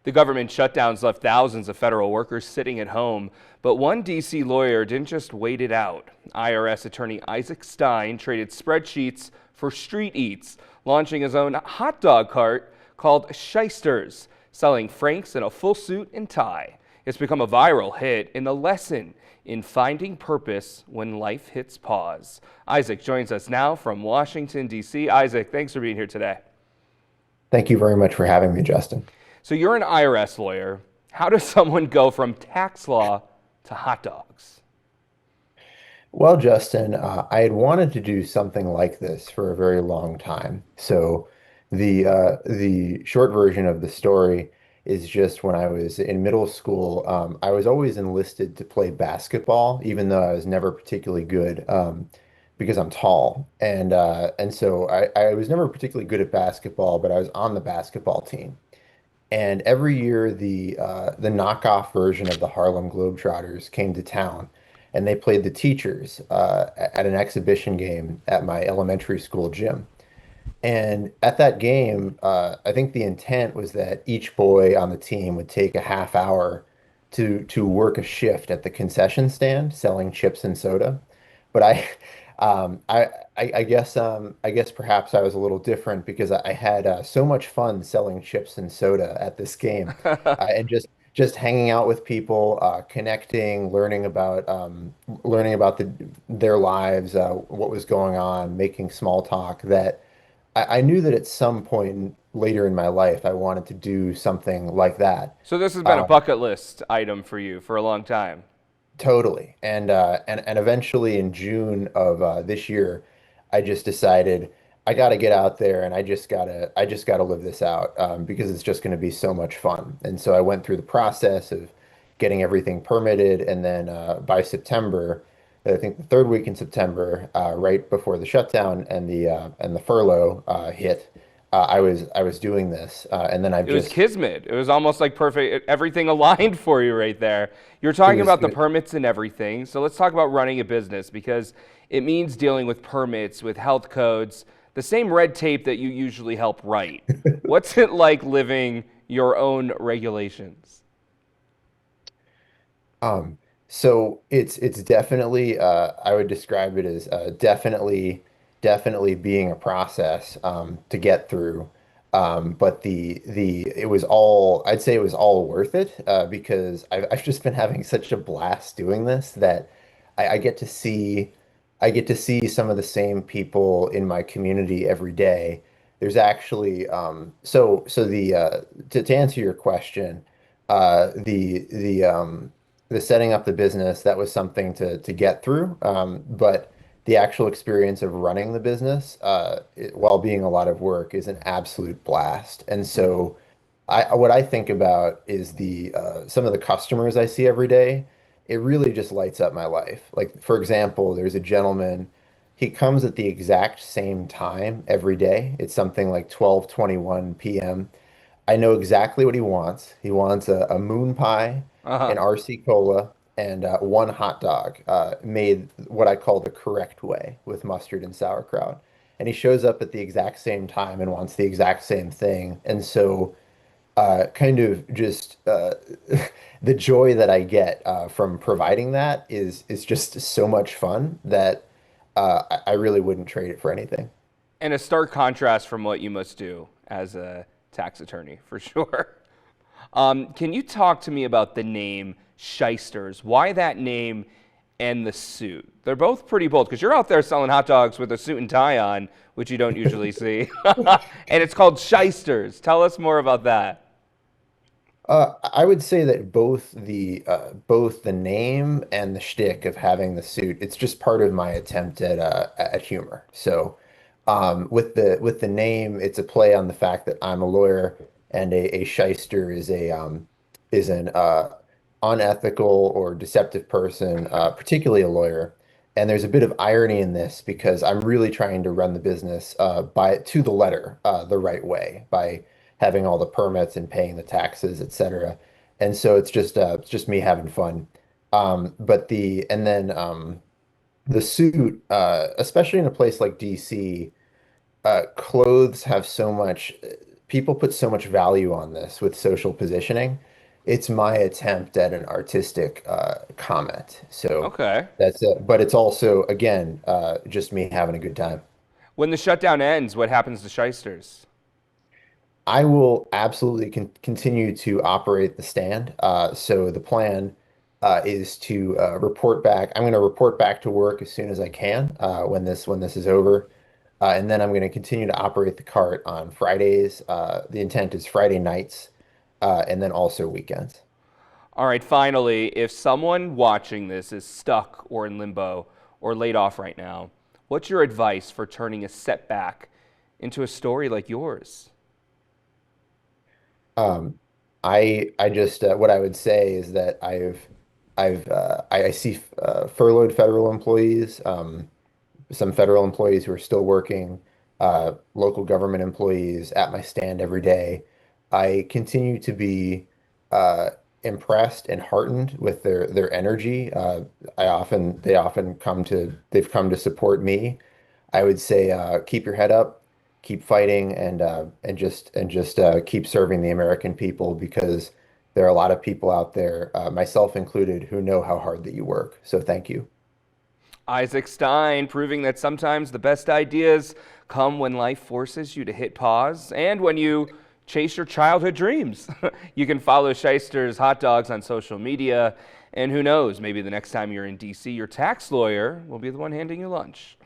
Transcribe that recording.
The government shutdowns left thousands of federal workers sitting at home, but one D.C. lawyer didn't just wait it out. IRS attorney Isaac Stein traded spreadsheets for street eats, launching his own hot dog cart called Shysters, selling franks in a full suit and tie. It's become a viral hit in the lesson in finding purpose when life hits pause. Isaac joins us now from Washington, D.C. Isaac, thanks for being here today. Thank you very much for having me, Justin. So you're an IRS lawyer. How does someone go from tax law to hot dogs? Well, Justin, I had wanted to do something like this for a very long time. So the short version of the story is just when I was in middle school, I was always enlisted to play basketball, even though I was never particularly good because I'm tall. And so I was never particularly good at basketball, but I was on the basketball team. And every year, the knockoff version of the Harlem Globetrotters came to town, and they played the teachers at an exhibition game at my elementary school gym. And at that game, I think the intent was that each boy on the team would take a half hour to work a shift at the concession stand selling chips and soda. But I guess perhaps I was a little different because I had so much fun selling chips and soda at this game, and just hanging out with people, connecting, learning about their lives, what was going on, making small talk. That I knew that at some point later in my life I wanted to do something like that. So this has been a Uh, bucket list item for you for a long time. Totally. And eventually in June of this year, I just decided I got to get out there and I just gotta live this out because it's just going to be so much fun. And so I went through the process of getting everything permitted, and then by September, I think the third week in September, right before the shutdown and the furlough hit, I was doing this, and then I've It was just kismet. It was almost like perfect. Everything aligned for you right there. You're it talking was about the it, permits and everything. So let's talk about running a business because it means dealing with permits, with health codes, the same red tape that you usually help write. What's it like living your own regulations? Um, so it's definitely I would describe it as definitely being a process to get through. But the it was all I'd say it was all worth it because I've just been having such a blast doing this that I get to see some of the same people in my community every day. There's actually so the to answer your question, the setting up the business, that was something to get through. But the actual experience of running the business, while being a lot of work, is an absolute blast. And so, what I think about is the some of the customers I see every day. It really just lights up my life. Like, for example, there's a gentleman. He comes at the exact same time every day. It's something like 12:21 p.m. I know exactly what he wants. He wants a moon pie, Uh-huh. an RC cola, and one hot dog made what I call the correct way with mustard and sauerkraut. And he shows up at the exact same time and wants the exact same thing. And so, kind of just the joy that I get from providing that is just so much fun that I really wouldn't trade it for anything. And a stark contrast from what you must do as a tax attorney, for sure. Can you talk to me about the name Shysters? Why that name and the suit? They're both pretty bold because you're out there selling hot dogs with a suit and tie on, which you don't usually see. And it's called Shysters. Tell us more about that. I would say that both the name and the shtick of having the suit, it's just part of my attempt at humor. So, with the name, it's a play on the fact that I'm a lawyer, and a shyster is an unethical or deceptive person, particularly a lawyer. And there's a bit of irony in this because I'm really trying to run the business by to the letter, the right way, by having all the permits and paying the taxes, etc. And so it's just me having fun. But the and then the suit, especially in a place like DC, clothes have so much. people put so much value on this with social positioning. It's my attempt at an artistic comment. So Okay. that's it. But it's also, again, just me having a good time. When the shutdown ends, what happens to Shysters? I will absolutely continue to operate the stand. So the plan is to report back. I'm going to report back to work as soon as I can when this is over, and then I'm going to continue to operate the cart on Fridays. The intent is Friday nights, and then also weekends. All right, finally, if someone watching this is stuck or in limbo or laid off right now, what's your advice for turning a setback into a story like yours? Um, I just what I would say is that I see furloughed federal employees. Some federal employees who are still working, local government employees at my stand every day. I continue to be uh, impressed and heartened with their energy. They've come to support me. I would say keep your head up, keep fighting, and just keep serving the American people because there are a lot of people out there, myself included, who know how hard that you work. So thank you. Isaac Stein, proving that sometimes the best ideas come when life forces you to hit pause and when you chase your childhood dreams. You can follow Shysters Hot Dogs on social media, and who knows, maybe the next time you're in DC, your tax lawyer will be the one handing you lunch.